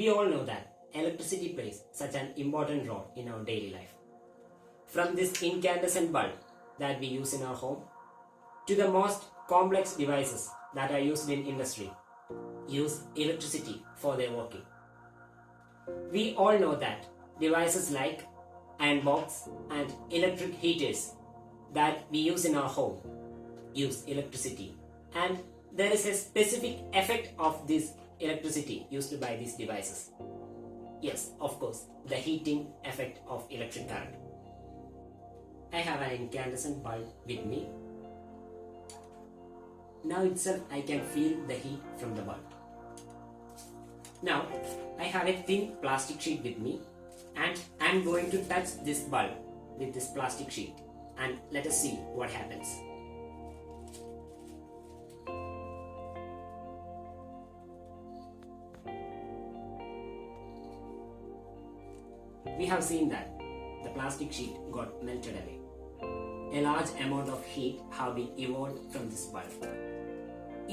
We all know that electricity plays such an important role in our daily life. From this incandescent bulb that we use in our home to the most complex devices that are used in industry use electricity for their working. We all know that devices like iron box and electric heaters that we use in our home use electricity, and there is a specific effect of this electricity used by these devices. Yes, of course, the heating effect of electric current. I have an incandescent bulb with me. Now itself I can feel the heat from the bulb. Now I have a thin plastic sheet with me, and I am going to touch this bulb with this plastic sheet, and let us see what happens. We have seen that the plastic sheet got melted away. A large amount of heat have been evolved from this bulb.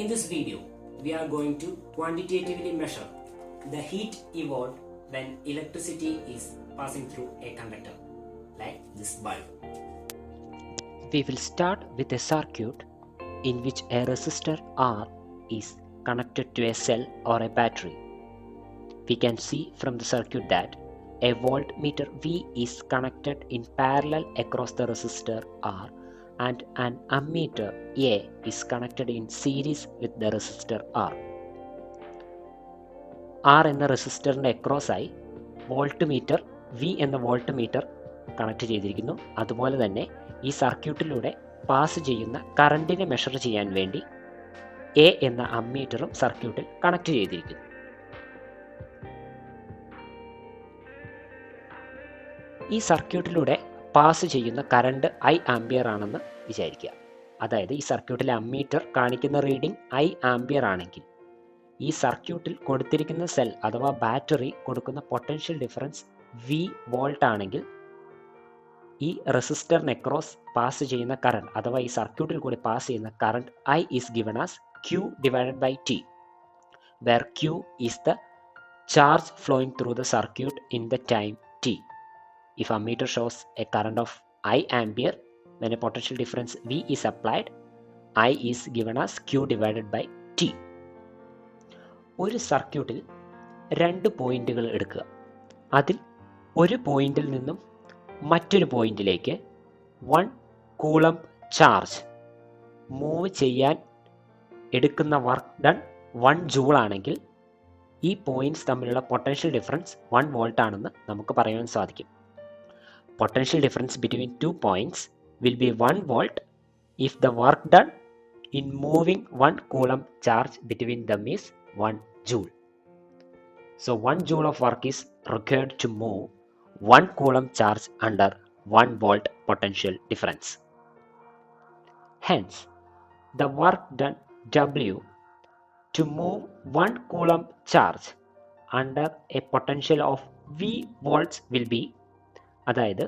In this video, we are going to quantitatively measure the heat evolved when electricity is passing through a conductor, like this bulb. We will start with a circuit in which a resistor R is connected to a cell or a battery. We can see from the circuit that a voltmeter V is connected in parallel across the resistor R, and an ammeter A is connected in series with the resistor R. R എന്ന റെസിസ്റ്ററിൻ്റെ അക്രോസായി volt meter V എന്ന volt meter connect ചെയ്തിരിക്കുന്നു. അതുപോലെ തന്നെ ഈ സർക്യൂട്ടിലൂടെ pass ചെയ്യുന്ന കറണ്ടിനെ measure ചെയ്യാൻ വേണ്ടി A എന്ന അമ്മീറ്ററും സർക്യൂട്ടിൽ കണക്ട് ചെയ്തിരിക്കുന്നു. ഈ സർക്യൂട്ടിലൂടെ പാസ് ചെയ്യുന്ന കറണ്ട് ഐ ആംപിയർ ആണെന്ന് വിചാരിക്കുക. അതായത് ഈ സർക്യൂട്ടിലെ അമ്മീറ്റർ കാണിക്കുന്ന റീഡിംഗ് ഐ ആംപിയർ ആണെങ്കിൽ ഈ സർക്യൂട്ടിൽ കൊടുത്തിരിക്കുന്ന സെൽ അഥവാ ബാറ്ററി കൊടുക്കുന്ന പൊട്ടൻഷ്യൽ ഡിഫറൻസ് വി വോൾട്ട് ആണെങ്കിൽ ഈ റെസിസ്റ്ററിന് അക്രോസ് പാസ് ചെയ്യുന്ന കറണ്ട് അഥവാ ഈ സർക്യൂട്ടിൽ കൂടി പാസ് ചെയ്യുന്ന current I is given as Q divided by T, where Q is the charge flowing through the circuit in the time T. If ammeter shows a current of I ampere, when a potential difference V is applied, I is given as Q divided by T. ഒരു സർക്യൂട്ടിൽ രണ്ട് പോയിന്റുകൾ എടുക്കുക. അതിൽ ഒരു പോയിന്റിൽ നിന്നും മറ്റൊരു പോയിന്റിലേക്ക് 1 കൂളംബ് ചാർജ് മൂവ് ചെയ്യാൻ എടുക്കുന്ന വർക്ക് ഡൺ 1 ജൂൾ ആണെങ്കിൽ ഈ പോയിന്റ്സ് തമ്മിലുള്ള പൊട്ടൻഷ്യൽ ഡിഫറൻസ് 1 വോൾട്ട് ആണെന്ന് നമുക്ക് പറയാൻ സാധിക്കും. Potential difference between 2 points will be 1 volt if the work done in moving 1 coulomb charge between them is 1 joule. So 1 joule of work is required to move 1 coulomb charge under 1 volt potential difference. Hence, the work done W to move 1 coulomb charge under a potential of V volts will be, അതായത്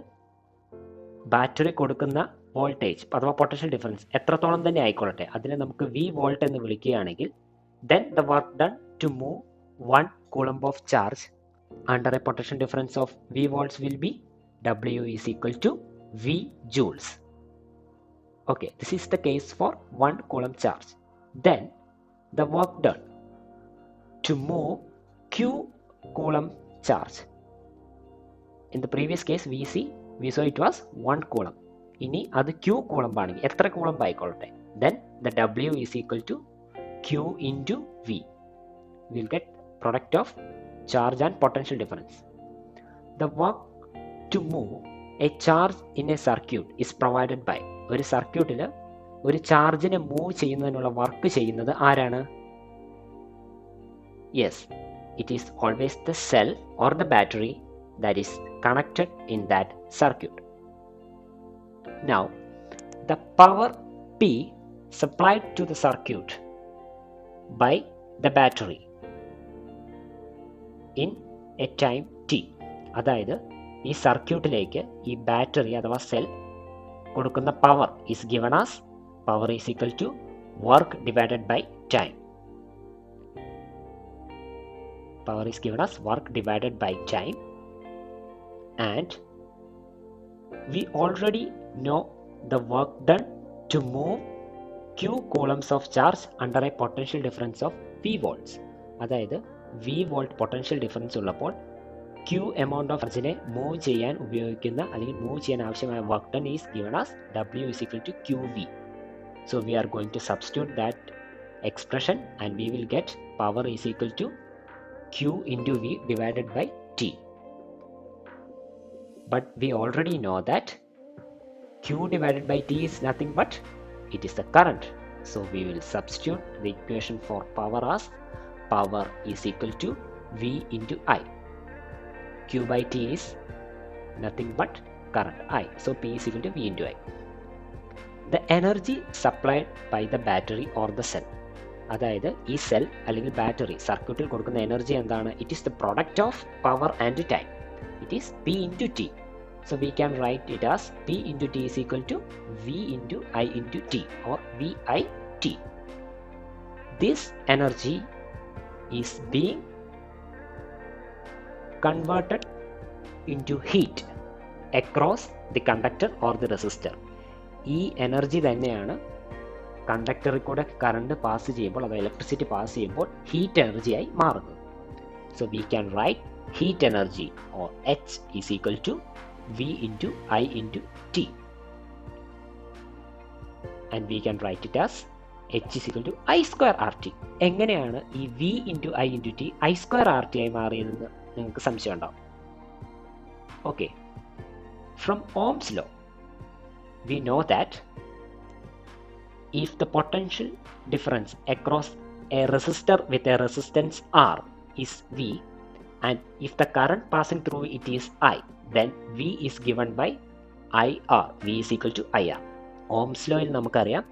battery കൊടുക്കുന്ന voltage അഥവാ potential difference എത്രത്തോളം തന്നെ ആയിക്കൊള്ളട്ടെ അതിനെ നമുക്ക് V volt എന്ന് വിളിക്കുകയാണെങ്കിൽ then the work done to move 1 coulomb of charge under a potential difference of V volts will be W is equal to V joules. Okay, this is the case for 1 coulomb charge. Then the work done to move Q coulomb charge. In the previous case we saw it was 1 coulomb. ഇനി അത് Q Coulomb ആണെങ്കിൽ എത്ര Coulomb ആയിക്കൊള്ളട്ടെ then the W is equal to Q into V. We will get product of charge and potential difference. The work to move a charge in a circuit is provided by, ഒരു സർക്യൂട്ടിൽ ഒരു ചാർജിനെ move ചെയ്യുന്നതിനുള്ള work ചെയ്യുന്നത് ആരാണ്? Yes, it is always the cell or the battery that is connected in that circuit. Now, the power P supplied to the circuit by the battery in a time T, അതായത് ഈ സർക്യൂട്ടിലേക്ക് ഈ battery അഥവാ cell കൊടുക്കുന്ന power is given as power is equal to work divided by time. Power is given as work divided by time, and we already know the work done to move q coulombs of charge under a potential difference of v volts. അതായത് v volt potential difference ഉള്ളപ്പോൾ q amount of ചാർജിനെ move ചെയ്യാൻ ഉപയോഗിക്കുന്ന അല്ലെങ്കിൽ move ചെയ്യാൻ ആവശ്യമായ work done is given as w is equal to qv. So we are going to substitute that expression and we will get power is equal to q into v divided by t. But we already know that q divided by t is nothing but it is the current. So we will substitute the equation for power as power is equal to v into I. Q by t is nothing but current I. So P is equal to V into I. The energy supplied by the battery or the cell. അതായത് ഈ cell അല്ലെങ്കിൽ battery സർക്യൂട്ടിൽ കൊടുക്കുന്ന energy എന്താണ്? It is the product of power and time. It is P into T. So we can write it as P into T is equal to V into I into T or VIT. This energy is being converted into heat across the conductor or the resistor. ഈ energy തന്നെയാണ് കണ്ടക്ടറിൽ കൂടെ current pass ചെയ്യുമ്പോൾ അഥവാ electricity pass ചെയ്യുമ്പോൾ heat എനർജിയായി മാറുന്നത്. So we can write heat energy or H is equal to V into I into T, and we can write it as H is equal to I square RT. എങ്ങനെയാണ് ഈ V into I into T I square RT ആയി മാറിയതെന്ന് നിങ്ങൾക്ക് സംശയം ഉണ്ടാവും. Okay, from Ohm's law we know that if the potential difference across a resistor with a resistance R is V and if the current passing through it is I, then V is given by IR. V is equal to IR. Ohm's ലോയിൽ നമുക്കറിയാം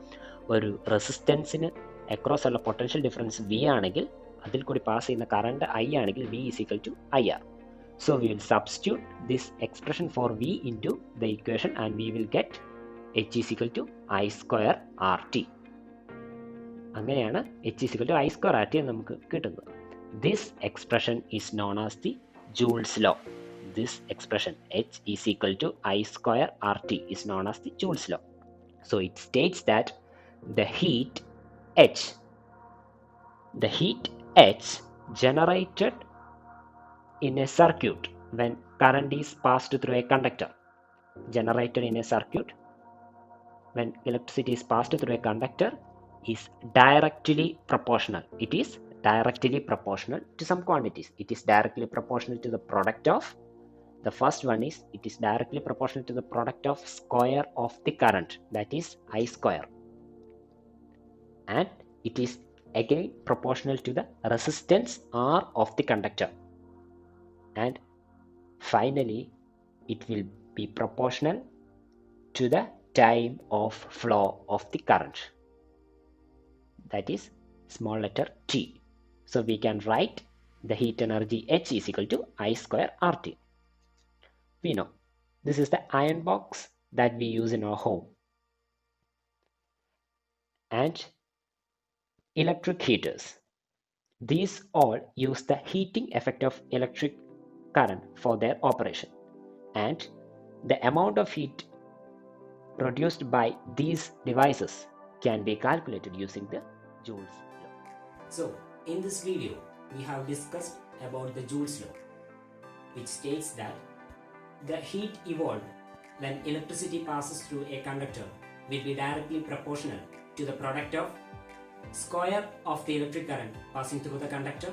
ഒരു റെസിസ്റ്റൻസിന് across ഉള്ള potential difference V ആണെങ്കിൽ അതിൽ കൂടി pass ചെയ്യുന്ന current I ആണെങ്കിൽ V is equal to IR. So we will substitute this expression for V into the equation and we will get H is equal to I square RT. അങ്ങനെയാണ് H is equal to I square RT എന്ന് നമുക്ക് കിട്ടുന്നത്. This expression is known as the Joule's law. This expression H is equal to I square RT is known as the Joule's law. So it states that the heat H generated in a circuit when current is passed through a conductor, generated in a circuit when electricity is passed through a conductor is directly proportional. It is directly proportional to some quantities. It is directly proportional to the product of, the first one is it is directly proportional to the product of square of the current, that is I square, and it is again proportional to the resistance R of the conductor, and finally it will be proportional to the time of flow of the current, that is small letter T. So we can write the heat energy H is equal to I square RT. We know this is the iron box that we use in our home, and electric heaters. These all use the heating effect of electric current for their operation, and the amount of heat produced by these devices can be calculated using the Joule's law. So, in this video, we have discussed about the Joule's law, which states that the heat evolved when electricity passes through a conductor will be directly proportional to the product of square of the electric current passing through the conductor,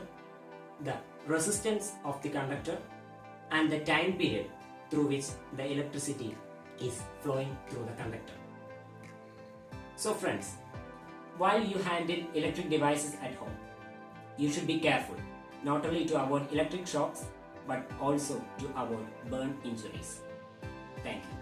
the resistance of the conductor, and the time period through which the electricity is flowing through the conductor. So friends, while you handle electric devices at home, you should be careful not only to avoid electric shocks but also to avoid burn injuries. Thank you.